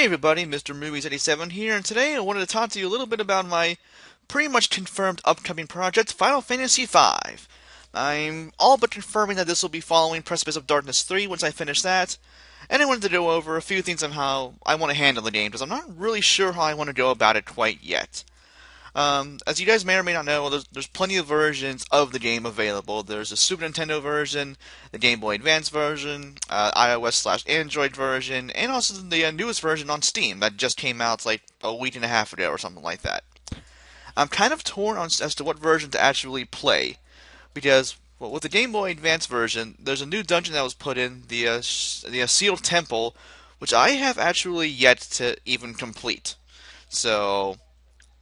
Hey everybody, Mr. Movies87 here, and today I wanted to talk to you a little bit about my pretty much confirmed upcoming project, Final Fantasy V. I'm all but confirming that this will be following Precipice of Darkness 3 once I finish that, and I wanted to go over a few things on how I want to handle the game, because I'm not really sure how I want to go about it quite yet. As you guys may or may not know, there's plenty of versions of the game available. There's a Super Nintendo version, the Game Boy Advance version, iOS/Android version, and also the newest version on Steam that just came out like a week and a half ago or something like that. I'm kind of torn as to what version to actually play because well, with the Game Boy Advance version, there's a new dungeon that was put in the Sealed Temple, which I have actually yet to even complete. So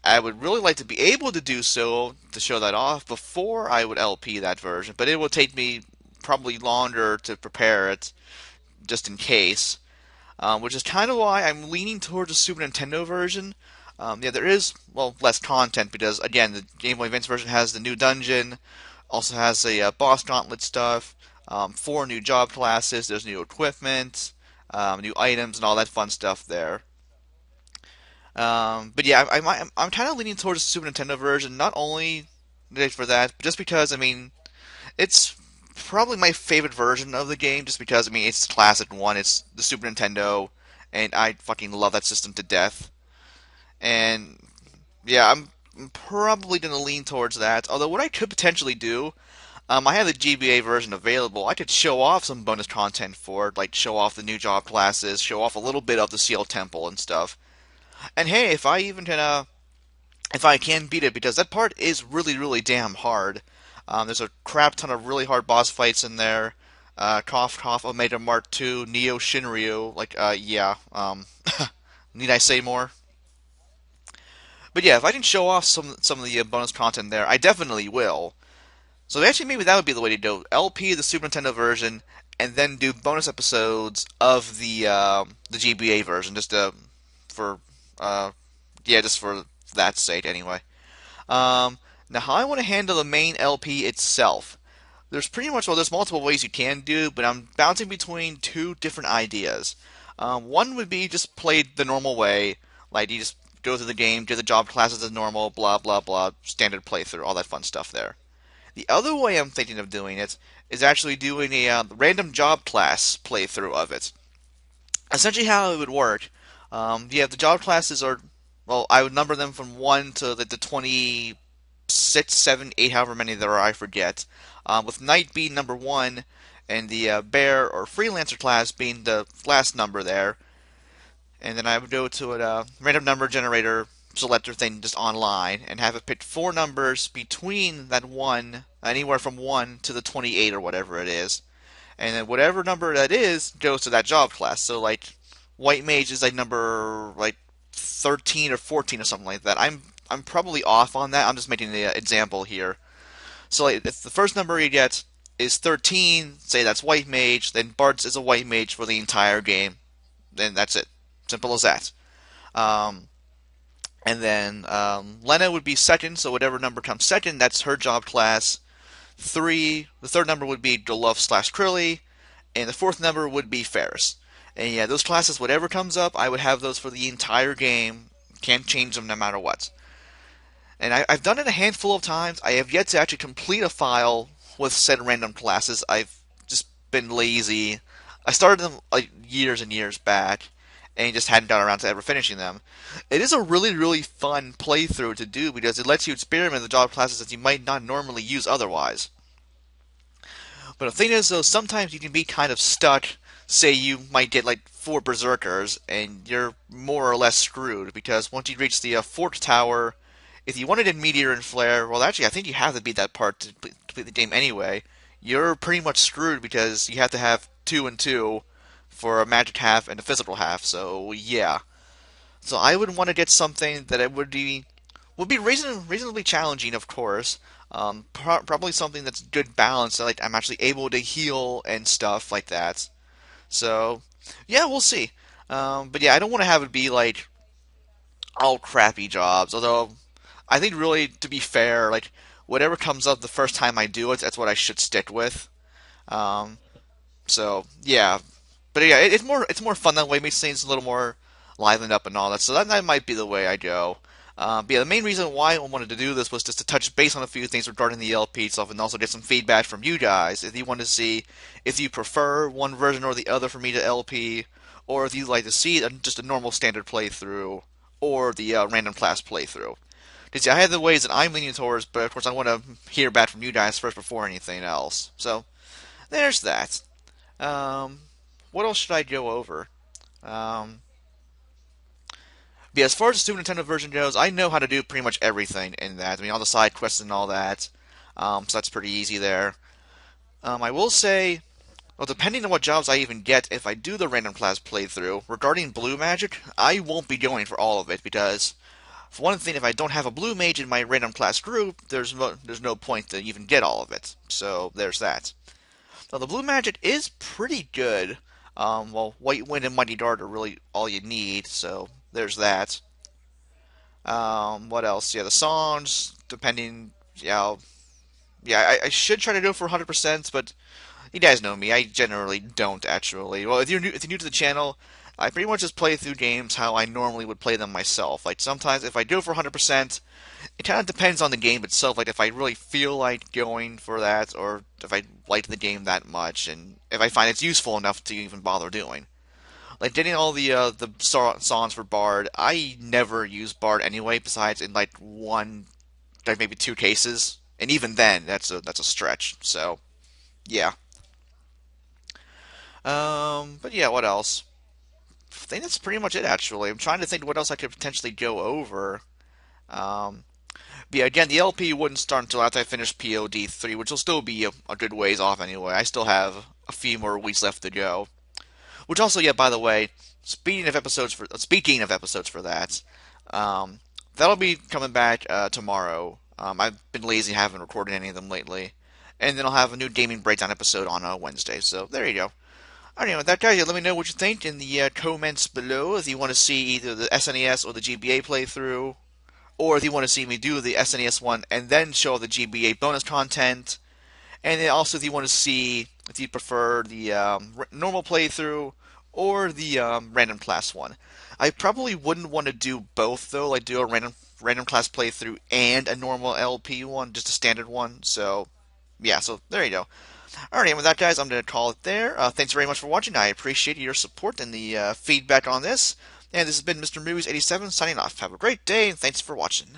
I would really like to be able to do so to show that off before I would LP that version, but it will take me probably longer to prepare it just in case, which is kind of why I'm leaning towards the Super Nintendo version. Yeah, there is less content because again the Game Boy Advance version has the new dungeon, also has a boss gauntlet stuff, 4 new job classes, there's new equipment, new items, and all that fun stuff there. But yeah, I'm kind of leaning towards the Super Nintendo version, not only for that, but just because, I mean, it's probably my favorite version of the game, just because, I mean, it's the classic one, it's the Super Nintendo, and I fucking love that system to death. And yeah, I'm probably going to lean towards that, although what I could potentially do, I have the GBA version available. I could show off some bonus content for it, like show off the new job classes, show off a little bit of the Seal Temple and stuff. And hey, if I can beat it, because that part is really, really damn hard. There's a crap ton of really hard boss fights in there. Cough, cough, Omega Mark II, Neo Shinryu. Yeah. Need I say more? But yeah, if I can show off some of the bonus content there, I definitely will. So actually, maybe that would be the way to do it. LP the Super Nintendo version, and then do bonus episodes of the GBA version, just for uh, yeah, just for that sake anyway. Um, Now, how I want to handle the main LP itself. There's pretty much, there's multiple ways you can do, but I'm bouncing between 2 different ideas. One would be just played the normal way, like you just go through the game, do the job classes as normal, blah blah blah, standard playthrough, all that fun stuff there. The other way I'm thinking of doing it is actually doing a random job class playthrough of it. Essentially, how it would work, yeah, the job classes are, I would number them from 1 to the 26, 7, 8, however many there are, I forget. With Knight being number 1, and the Bear or Freelancer class being the last number there. And then I would go to a random number generator selector thing just online and have it pick 4 numbers between that 1, anywhere from 1 to the 28 or whatever it is. And then whatever number that is goes to that job class. So like White Mage is like number like 13 or 14 or something like that. I'm probably off on that. I'm just making the example here. So like, if the first number you get is 13, say that's White Mage, then Bart's is a White Mage for the entire game. Then that's it. Simple as that. Um, and then Lena would be second, so whatever number comes second, that's her job class. The third number would be Doluff/Crilly, and the fourth number would be Ferris. And yeah, those classes, whatever comes up, I would have those for the entire game. Can't change them no matter what. And I've done it a handful of times. I have yet to actually complete a file with said random classes. I've just been lazy. I started them like years and years back, and just hadn't gotten around to ever finishing them. It is a really, really fun playthrough to do because it lets you experiment with the job classes that you might not normally use otherwise. But the thing is, though, sometimes you can be kind of stuck. Say you might get like 4 berserkers, and you're more or less screwed because once you reach the fourth tower, if you wanted in meteor and flare, well, actually, I think you have to beat that part to complete the game anyway. You're pretty much screwed because you have to have 2 and 2 for a magic half and a physical half. So yeah, so I would want to get something that it would be reasonably challenging, of course. Probably something that's good balance, so like I'm actually able to heal and stuff like that. So yeah, we'll see. But yeah, I don't want to have it be like all crappy jobs. Although I think really, to be fair, like whatever comes up the first time I do it, that's what I should stick with. Um, so yeah, but yeah, it's more fun that way. It makes things a liven up and all that. So that might be the way I go. But yeah, the main reason why I wanted to do this was just to touch base on a few things regarding the LP itself, and also get some feedback from you guys. If you want to see if you prefer one version or the other for me to LP, or if you'd like to see just a normal standard playthrough, or the random class playthrough. Because I have the ways that I'm leaning towards, but of course I want to hear back from you guys first before anything else. So there's that. Um, what else should I go over? Um, yeah, as far as the Super Nintendo version goes, I know how to do pretty much everything in that. I mean, all the side quests and all that. So that's pretty easy there. I will say, well, depending on what jobs I even get, if I do the random class playthrough, regarding Blue Magic, I won't be going for all of it because, for one thing, if I don't have a Blue Mage in my random class group, there's no point to even get all of it. So there's that. Now, the Blue Magic is pretty good. Well, White Wind and Mighty Dart are really all you need, so there's that. What else? Yeah, the songs, depending, I should try to go for 100%, but you guys know me. I generally don't actually. Well, if you're new to the channel, I pretty much just play through games how I normally would play them myself. Like sometimes if I go for 100%, it kind of depends on the game itself. Like if I really feel like going for that, or if I like the game that much, and if I find it's useful enough to even bother doing. Like getting all the songs for Bard, I never use Bard anyway. Besides in like one, like maybe two cases, and even then, that's a stretch. So yeah. But yeah, what else? I think that's pretty much it. Actually, I'm trying to think what else I could potentially go over. Um, but yeah, again, the LP wouldn't start until after I finish POD3, which will still be a good ways off anyway. I still have a few more weeks left to go. Which also, yeah, by the way, speaking of episodes for that, that'll be coming back tomorrow. I've been lazy, haven't recorded any of them lately, and then I'll have a new gaming breakdown episode on Wednesday. So there you go. Anyway, with that, guys, yeah, let me know what you think in the comments below. If you want to see either the SNES or the GBA playthrough, or if you want to see me do the SNES one and then show the GBA bonus content. And then also, if you want to see if you prefer the normal playthrough or the random class one. I probably wouldn't want to do both though, like do a random class playthrough and a normal LP one, just a standard one. So yeah, so there you go. Alright, and with that, guys, I'm going to call it there. Thanks very much for watching. I appreciate your support and the feedback on this. And this has been Mr. Movies 87 signing off. Have a great day, and thanks for watching.